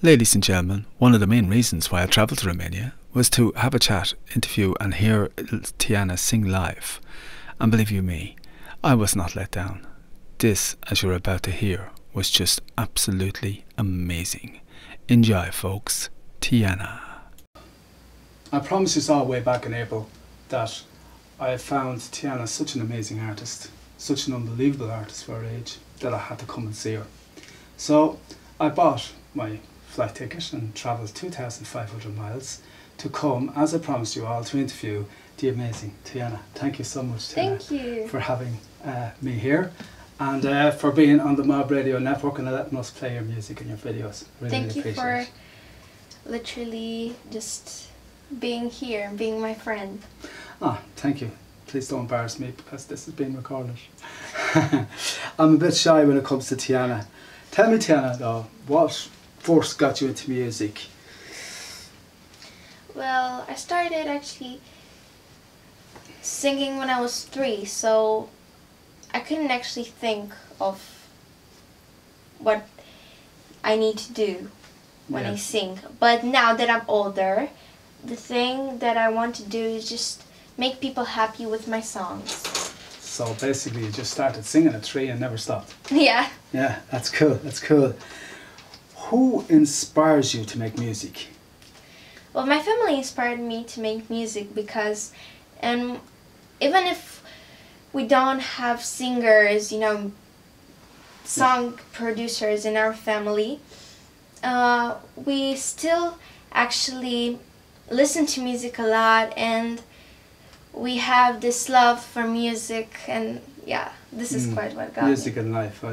Ladies and gentlemen, one of the main reasons why I travelled to Romania was to have a chat, interview and hear Tiana sing live. And believe you me, I was not let down. This, as you're about to hear, was just absolutely amazing. Enjoy folks, Tiana. I promised you all way back in April that I found Tiana such an amazing artist, such an unbelievable artist for her age, that I had to come and see her. So I bought my flight ticket and travelled 2,500 miles to come, as I promised you all, to interview the amazing Tiana. Thank you so much, Tiana. Thank you for having me here and for being on the Mob Radio Network and letting us play your music and your videos. Thank you for literally just being here and being my friend. Thank you. Please don't embarrass me because this is being recorded. I'm a bit shy when it comes to Tiana. Tell me, Tiana, though, what first got you into music? Well, I started actually singing when I was 3, so I couldn't actually think of what I need to do when I sing. But now that I'm older, the thing that I want to do is just make people happy with my songs. So basically you just started singing at 3 and never stopped. Yeah. Yeah, that's cool, that's cool. Who inspires you to make music? Well, my family inspired me to make music because even if we don't have singers, song producers in our family, we still actually listen to music a lot, and we have this love for music, and yeah, this is quite what got music me. and life.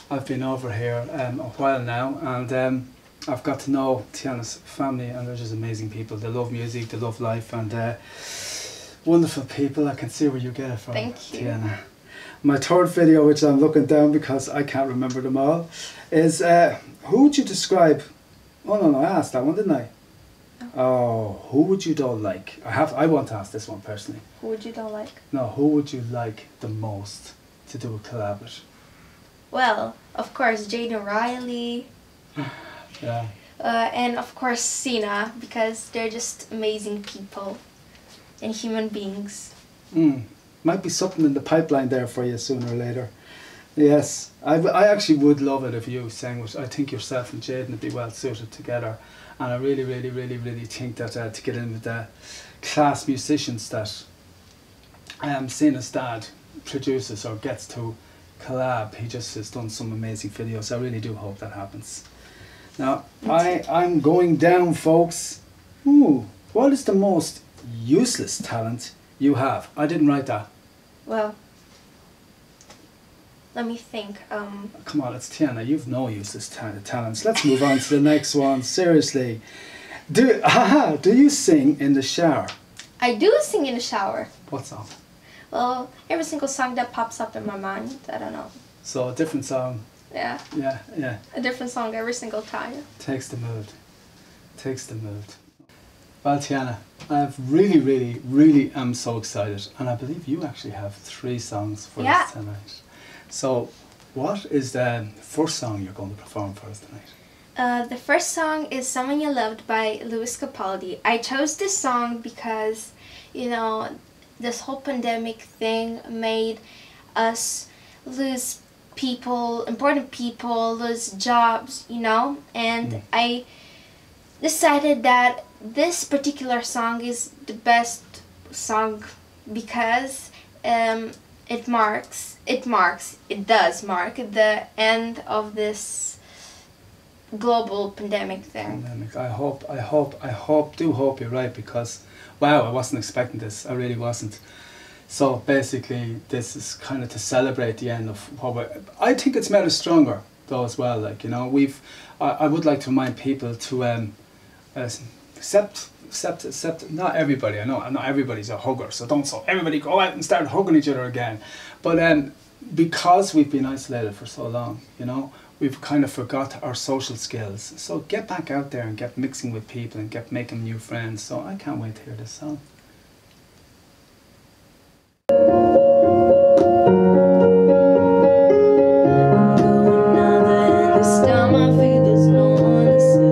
I've been over here a while now, and I've got to know Tiana's family, and they're just amazing people. They love music, they love life, and wonderful people. I can see where you get it from. Thank you. Tiana. My third video, which I'm looking down because I can't remember them all, is who would you describe? Oh no, I asked that one, didn't I? No. Oh, who would you don't like? I want to ask this one personally. Who would you don't like? No, who would you like the most to do a collab with? Well, of course, Jaden Riley. Yeah. And of course Sina, because they're just amazing people and human beings. Might be something in the pipeline there for you sooner or later. Yes, I actually would love it if you sang with. I think yourself and Jaden would be well suited together, and I really think that to get in with the class musicians that Sina's dad produces or gets to collab. He just has done some amazing videos. I really do hope that happens. Now, I'm going down, folks. What is the most useless talent you have? I didn't write that. Well, let me think. Come on, it's Tiana. You've no useless talents. Let's move on to the next one. Seriously. Do you sing in the shower? I do sing in the shower. What song? Well, every single song that pops up in my mind. I don't know. So a different song. Yeah. Yeah. A different song every single time. Takes the mood. Well, Tiana, I really am so excited, and I believe you actually have 3 songs for us tonight. So, what is the first song you're going to perform for us tonight? The first song is Someone You Loved by Louis Capaldi. I chose this song because, this whole pandemic thing made us lose people, important people, lose jobs, and I decided that this particular song is the best song because it does mark the end of this global pandemic thing. Do hope you're right, because wow, I wasn't expecting this. I really wasn't. So basically, this is kind of to celebrate the end of what I think it's made us stronger though as well. I would like to remind people to accept. Not everybody. I know not everybody's a hugger, so don't everybody go out and start hugging each other again. But because we've been isolated for so long, we've kind of forgot our social skills. So get back out there and get mixing with people and get making new friends. So I can't wait to hear this song. This time I feel there's no one to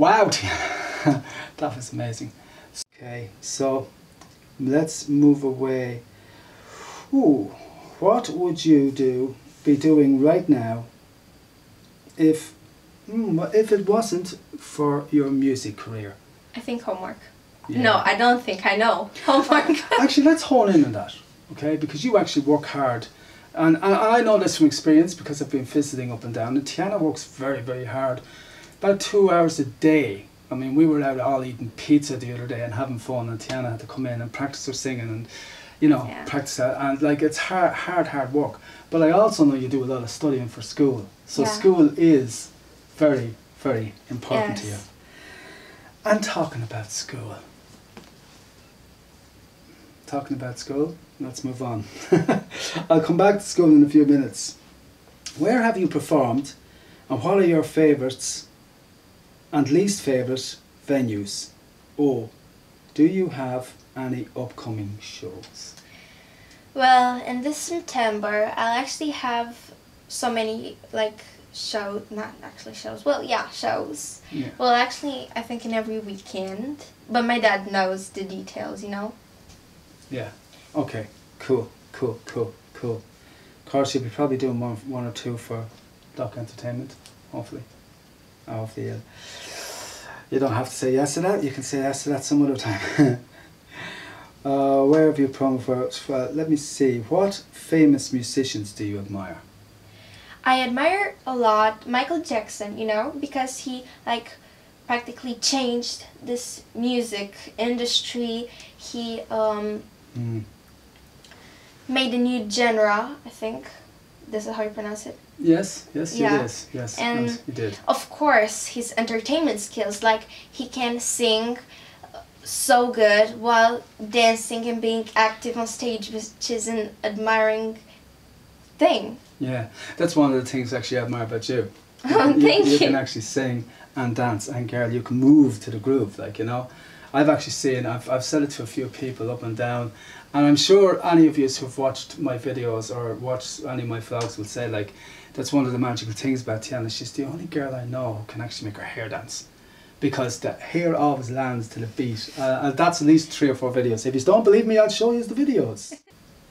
Wow, Tiana. That was amazing. Okay, so let's move away. Ooh, what would you be doing right now if it wasn't for your music career? I think homework. Yeah. No, I don't think, I know. Homework. Actually, let's hone in on that, okay? Because you actually work hard. And I know this from experience because I've been visiting up and down. And Tiana works very, very hard. About 2 hours a day. I mean, we were out all eating pizza the other day and having fun. And Tiana had to come in and practice her singing and, you know, practice that. And like, it's hard work. But I also know you do a lot of studying for school. So school is very, very important to you. And talking about school. Let's move on. I'll come back to school in a few minutes. Where have you performed and what are your favourites and least favourite venues? Or do you have any upcoming shows? Well, in this September, I'll actually have so many shows. Well, yeah, shows. Yeah. Well, actually, I think in every weekend. But my dad knows the details, you know? Yeah. Okay. Cool. Of course, you'll be probably doing one or two for Doc Entertainment, hopefully. Hopefully, you don't have to say yes to that. You can say yes to that some other time. Where have you performed for? Well, let me see. What famous musicians do you admire? I admire a lot Michael Jackson, you know, because he practically changed this music industry. He made a new genre, I think. This is how you pronounce it? Yes, you did. Yes, and you did. Of course, his entertainment skills, he can sing so good while dancing and being active on stage, which is an admiring thing. Yeah, that's one of the things actually I admire about you. Oh, thank you. You can actually sing and dance, and girl, you can move to the groove, you know. I've actually seen, I've said it to a few people up and down, and I'm sure any of you who've watched my videos or watched any of my vlogs will say, that's one of the magical things about Tiana. She's the only girl I know who can actually make her hair dance. Because the hair always lands to the beat. And that's at least 3 or 4 videos. If you don't believe me, I'll show you the videos.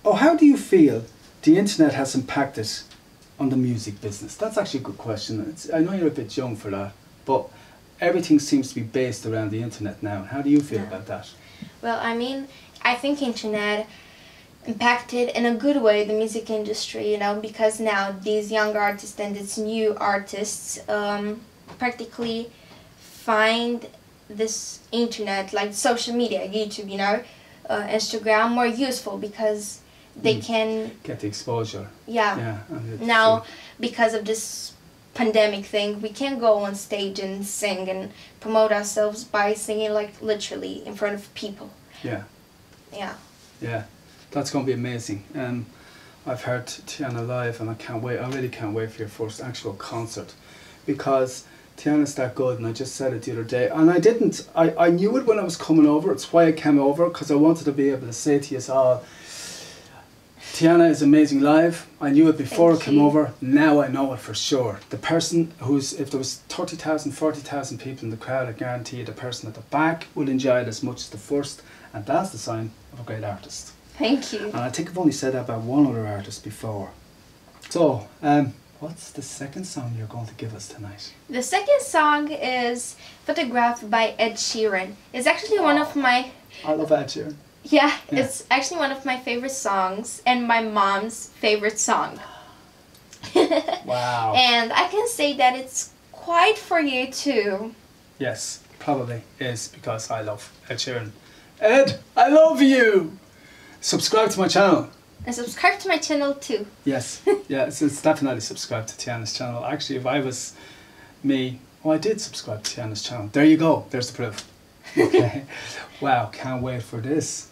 Oh, how do you feel the internet has impacted on the music business? That's actually a good question. I know you're a bit young for that, but everything seems to be based around the internet now. How do you feel about that? Well, I mean, I think internet impacted in a good way the music industry, you know, because now these young artists and these new artists practically find this internet, like social media, YouTube, you know, Instagram, more useful because they can get the exposure. Yeah. Now, because of this pandemic thing, we can go on stage and sing and promote ourselves by singing literally in front of people. Yeah. Yeah. Yeah, that's going to be amazing. I've heard Tiana live and I can't wait. I really can't wait for your first actual concert because Tiana's that good, and I just said it the other day. And I knew it when I was coming over. It's why I came over, because I wanted to be able to say to you all, Tiana is amazing live. I knew it before I came over. Now I know it for sure. The person if there was 30,000, 40,000 people in the crowd, I guarantee you the person at the back will enjoy it as much as the first. And that's the sign of a great artist. Thank you. And I think I've only said that about one other artist before. So, what's the second song you're going to give us tonight? The second song is Photographed by Ed Sheeran. It's actually one of my... I love Ed Sheeran. Yeah, it's actually one of my favorite songs and my mom's favorite song. Wow. And I can say that it's quite for you too. Yes, probably is, because I love Ed Sheeran. Ed, I love you! Subscribe to my channel. And subscribe to my channel too. Yes, yeah, it's definitely subscribe to Tiana's channel. Actually, if I was me, I did subscribe to Tiana's channel. There you go, there's the proof. Okay, wow, can't wait for this.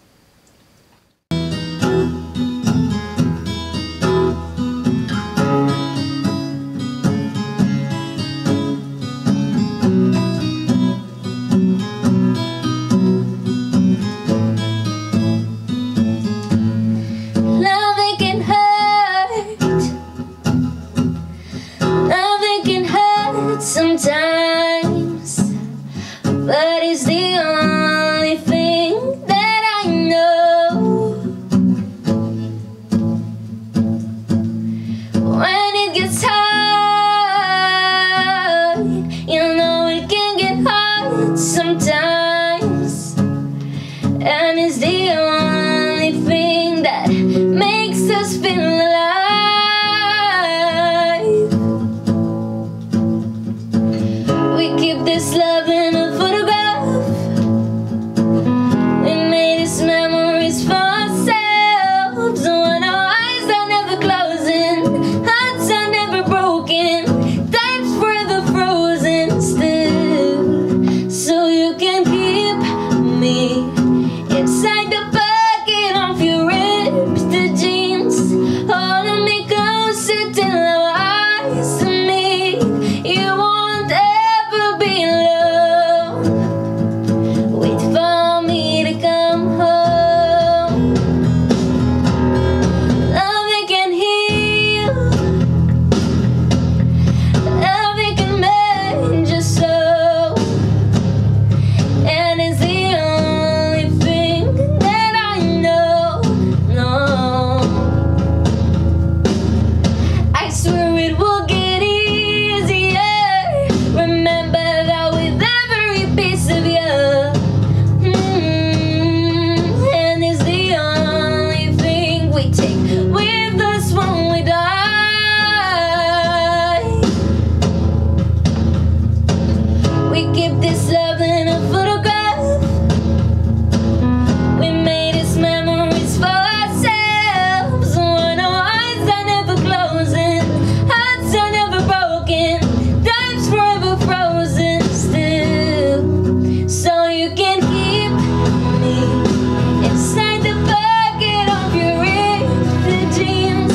Sometimes We keep this love in a photograph. We made these memories for ourselves. When our eyes are never closing, hearts are never broken, time's forever frozen still. So you can keep me inside the pocket of your ripped jeans. Hold me closer till our eyes meet. You won't ever be alone. Wait for me to come home. Love it can heal. Love it can mend your soul. And it's the only thing that I know. No, I swear it will get easier. Remember that with every piece of you. And it's the only thing we take with us when we die. We keep this love in a photograph. We made these memories for ourselves. When our eyes are never closing, hearts are never broken, time's forever frozen still. So you can keep me inside the pocket of your ripped jeans.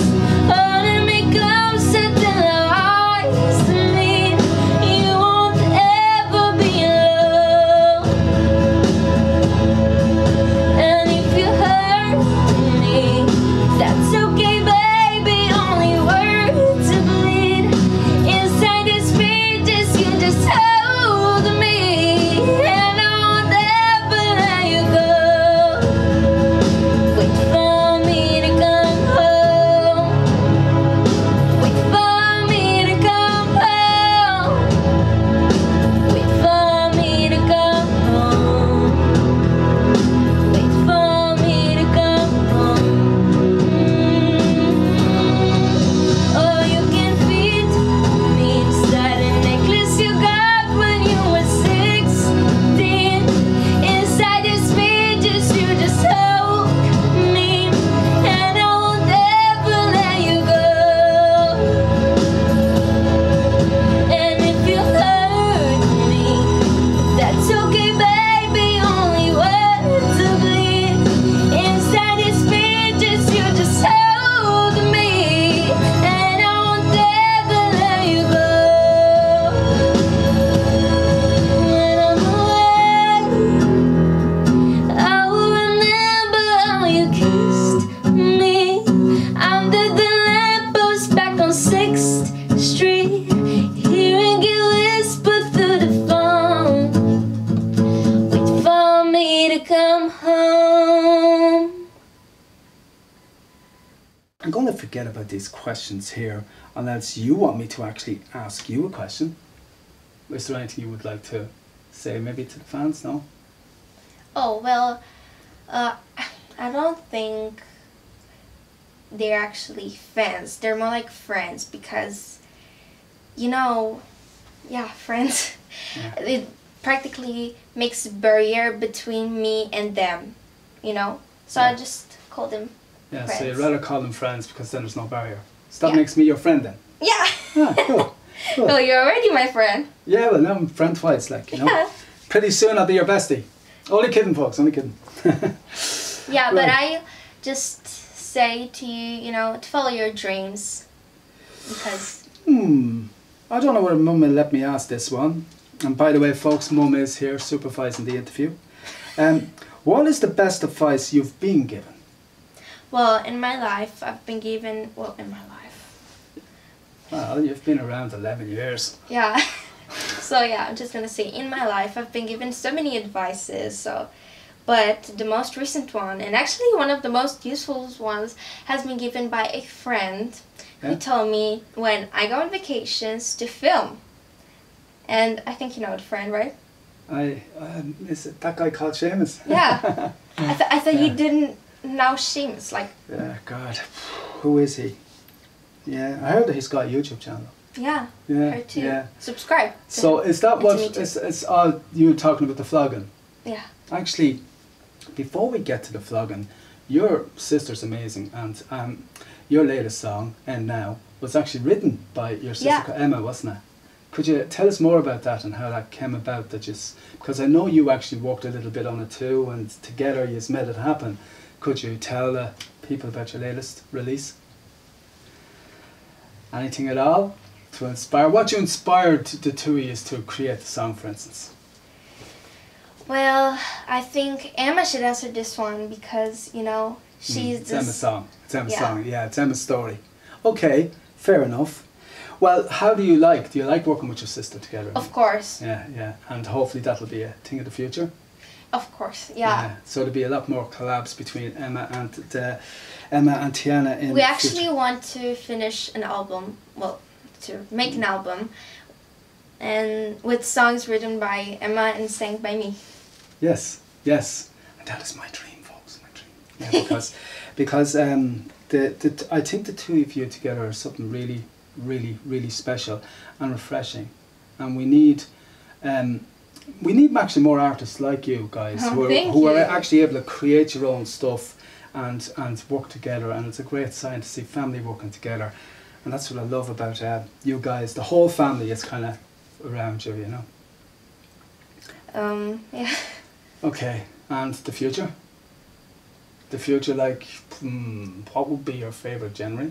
Holding me closer till our eyes meet. You won't ever be alone. And if you hurt me, that's okay, baby. Only words to bleed. Inside these pages, you just hold me, and I won't ever let you go. Wait for me to come home. Wait for me to come home. Wait for me to come home. Wait for me to come home. Oh, you can fit me inside a necklace you got when you were 16. Inside these pages, you just hold me, and I won't ever let you go. And if you hurt me, that's okay, baby. Only words to bleed. Inside these pages, you just hold me, and I won't ever let you go. When I'm away, I will remember how you kissed me under the lamppost back on 6th Street, hearing you whisper through the phone. Wait for me to come home. I'm going to forget about these questions here unless you want me to actually ask you a question. Is there anything you would like to say maybe to the fans? No? Oh, well, I don't think they're actually fans. They're more like friends because, you know, yeah, friends. Yeah. It practically makes a barrier between me and them, you know? So I Yeah. just call them Yeah, friends. so you'd rather call them friends because then there's no barrier. So that Yeah. makes me your friend then. Yeah. Ah, cool. Cool. Well, you're already my friend. Yeah, well now I'm friend twice, like, you know. Yeah. Pretty soon I'll be your bestie. Only kidding, folks, only kidding. Yeah, but Right. I just say to you, you know, to follow your dreams. Because, I don't know whether Mum will let me ask this one. And by the way, folks, Mum is here supervising the interview. What is the best advice you've been given? well, in my life, I've been given, well, in my life. Well, you've been around 11 years. Yeah. So yeah, I'm just gonna say in my life I've been given so many advices, so but the most recent one, and actually one of the most useful ones, has been given by a friend who Yeah. told me when I go on vacations to film. And I think you know the friend, right? Is it that guy called Seamus? Yeah. I thought you Yeah. didn't know Seamus, like Yeah, God. Who is he? Yeah, I heard that he's got a YouTube channel. Yeah. Yeah, Her too. yeah. Subscribe. So is that And to what me too. it's all you talking about the flogging? Yeah. Actually, before we get to the flogging, your sister's amazing, and your latest song, And Now, was actually written by your sister Yeah. Emma, wasn't it? Could you tell us more about that and how that came about? That just because I know you actually worked a little bit on it too, and together you've made it happen. Could you tell people about your latest release? Anything at all to inspire? What you inspired the two of you to create the song, for instance? Well, I think Emma should answer this one because, you know, she's It's Emma's song. It's Emma's Yeah. song. Yeah, it's Emma's story. Okay, fair enough. Well, how do you like working with your sister together? Of course. Yeah, yeah, and hopefully that'll be a thing of the future. Of course, yeah. So there'll be a lot more collabs between Emma and Tiana in We the actually future. want to finish an album, well, to make an album, and with songs written by Emma and sang by me. Yes, yes, and that is my dream, folks. My dream. Yeah, because I think the two of you together are something really, really, really special and refreshing, and we need actually more artists like you guys Oh, who thank are you. actually able to create your own stuff and work together, and it's a great sign to see family working together, and that's what I love about you guys. The whole family is kind of around you, you know. Yeah. Okay, and the future? The future, like, what would be your favourite genre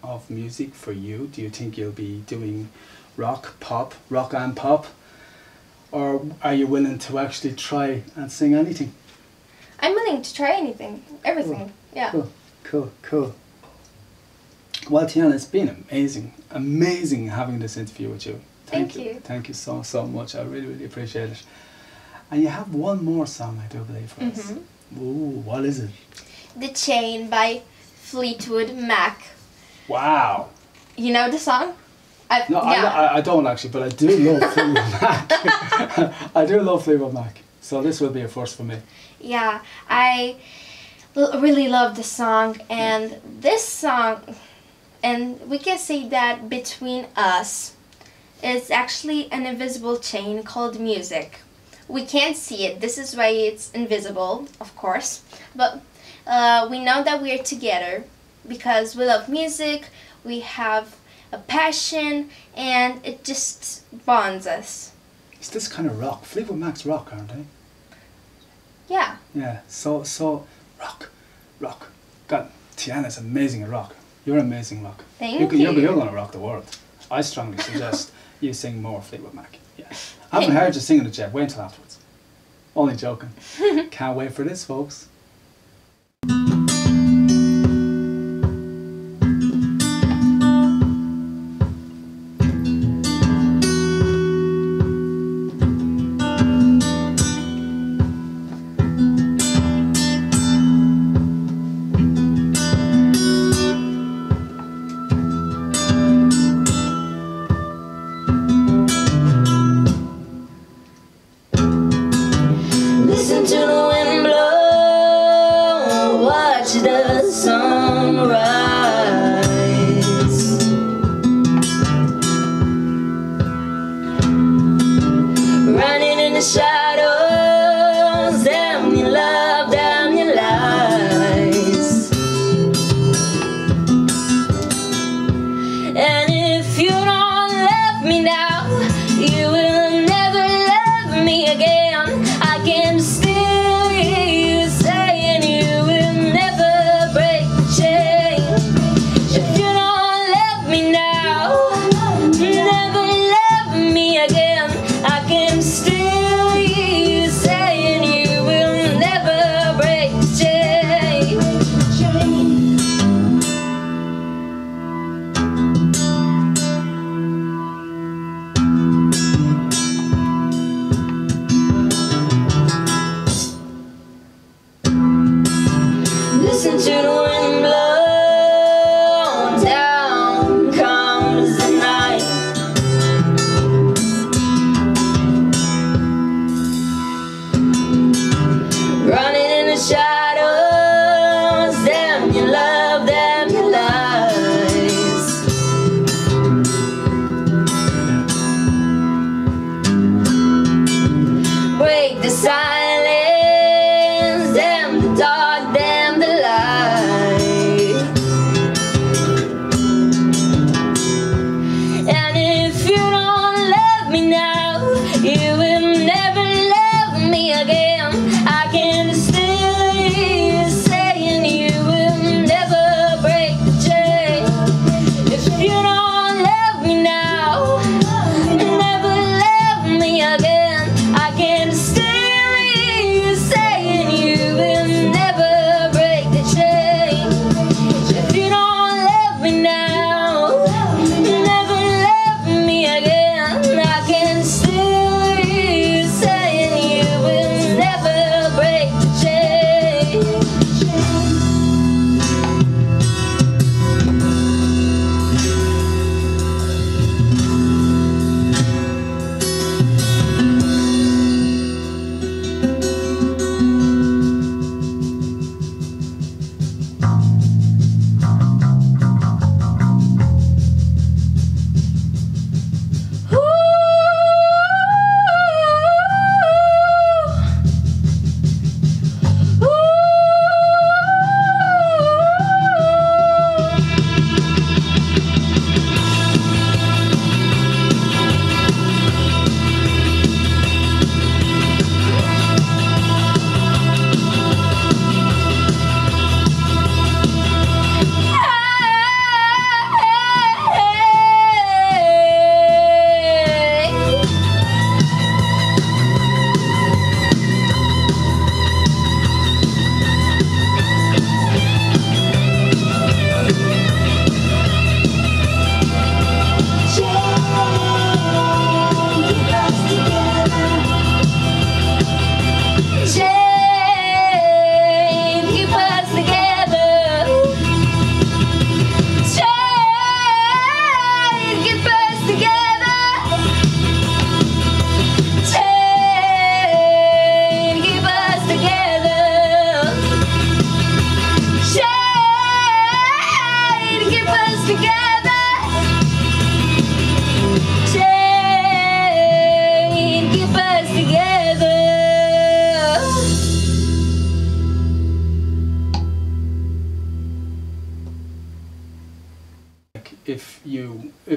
of music for you? Do you think you'll be doing rock and pop? Or are you willing to actually try and sing anything? I'm willing to try anything, everything, yeah. Cool. Well, Tiana, it's been amazing having this interview with you. Thank you. Thank you so much. I really, really appreciate it. And you have one more song, I do believe, for us. Ooh, what is it? The Chain by Fleetwood Mac. Wow. You know the song? No, I don't actually, but I do love Fleetwood Mac. I do love Fleetwood Mac. So this will be a first for me. Yeah, I really love the song, and this song, and we can say that between us, it's actually an invisible chain called music. We can't see it. This is why it's invisible, of course. But we know that we're together because we love music, we have a passion, and it just bonds us. It's this kind of rock. Fleetwood Mac's rock, aren't they? Yeah. Yeah, so rock. God, Tiana's amazing at rock. You're amazing rock. Thank You're you. going to rock the world. I strongly suggest you sing more Fleetwood Mac. Yeah. I haven't heard you singing it yet. Wait until afterwards. Only joking. Can't wait for this, folks. Listen to the wind blow, watch the sun rise. Running in the shadows, damn your love, damn your lies. And if you don't love me now, you will never love me again. I can still hear you saying you will never break the chain. If you don't love me now, never love me again. I can still hear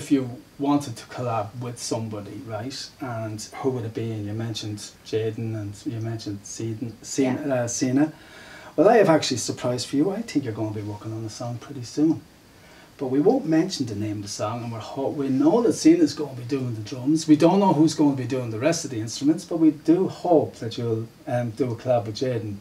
if you wanted to collab with somebody, right? And who would it be? And you mentioned Jaden and you mentioned Sienna. Well, I have actually a surprise for you. I think you're going to be working on a song pretty soon. But we won't mention the name of the song, and we know that Sienna's going to be doing the drums. We don't know who's going to be doing the rest of the instruments, but we do hope that you'll do a collab with Jaden.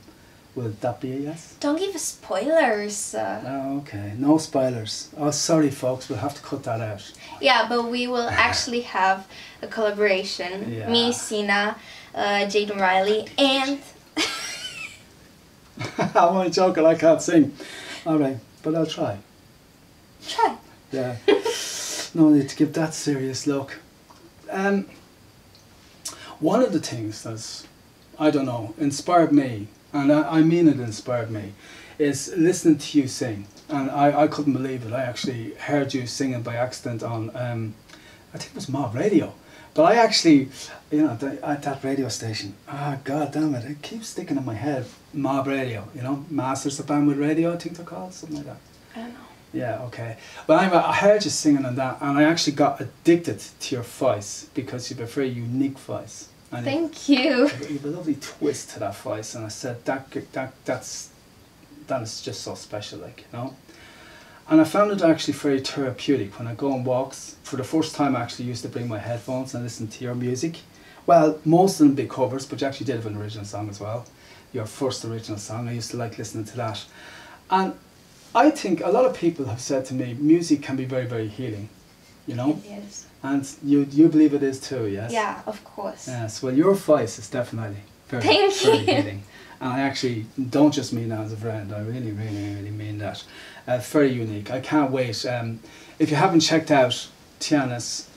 Will that be a yes? Don't give us spoilers. Oh, okay, no spoilers. Oh, sorry folks, we'll have to cut that out. Yeah, but we will actually have a collaboration. Yeah. Me, Sina, Jaden Riley, and... I'm only joking, I can't sing. Alright, but I'll try. Try. Yeah. No need to give that serious look. One of the things that's, I don't know, inspired me, and I mean it inspired me, is listening to you sing. And I couldn't believe it. I actually heard you singing by accident on, I think it was Mob Radio. But I actually, you know, at that radio station, god damn it, it keeps sticking in my head. Mob Radio, you know, Masters of Bandwidth Radio, I think they're called, something like that. I don't know. Yeah, okay. But anyway, I heard you singing on that, and I actually got addicted to your voice because you have a very unique voice. And Thank you. You have a lovely twist to that voice, and I said that is just so special, like, you know. And I found it actually very therapeutic when I go on walks. For the first time, I actually used to bring my headphones and listen to your music. Well, most of them be covers, but you actually did have an original song as well. Your first original song. I used to like listening to that, and I think a lot of people have said to me, music can be very, very healing, you know? It is. And you believe it is too, yes? Yeah, of course. Yes, well, your voice is definitely very, Thank very you. healing. And I actually don't just mean that as a friend, I really, really, really mean that. Very unique. I can't wait. If you haven't checked out Tiana's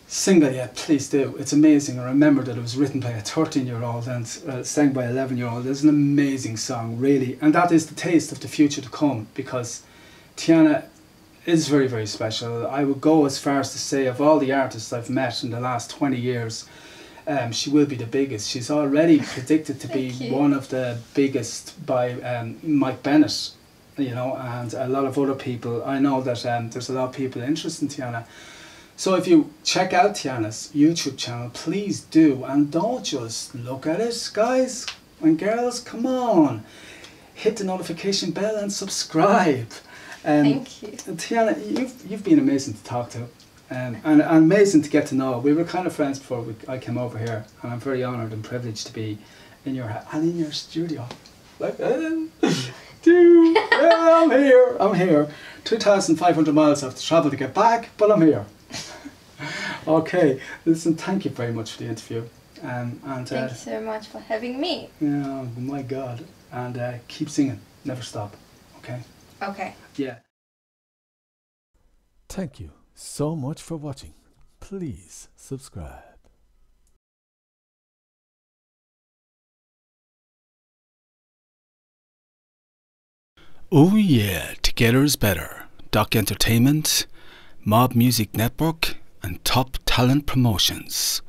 single yet, please do. It's amazing. I remember that it was written by a 13-year-old and sang by an 11-year-old. It's an amazing song, really. And that is the taste of the future to come, because Tiana is very, very special. I would go as far as to say, of all the artists I've met in the last 20 years, she will be the biggest. She's already predicted to be one of the biggest by Mike Bennett, you know, and a lot of other people. I know that there's a lot of people interested in Tiana. So if you check out Tiana's YouTube channel, please do, and don't just look at it, guys and girls, come on. Hit the notification bell and subscribe. Thank you. Tiana, you've been amazing to talk to, and amazing to get to know. We were kind of friends before I came over here, and I'm very honoured and privileged to be in your studio. Like, dude, yeah, I'm here. 2,500 miles I have to travel to get back, but I'm here. Okay, listen, thank you very much for the interview. And Thank you so much for having me. Yeah, my God. And keep singing, never stop. Okay? Okay. Yeah. Thank you so much for watching. Please subscribe. Oh yeah, together is better. Doc Entertainment, Mob Music Network, and Top Talent Promotions.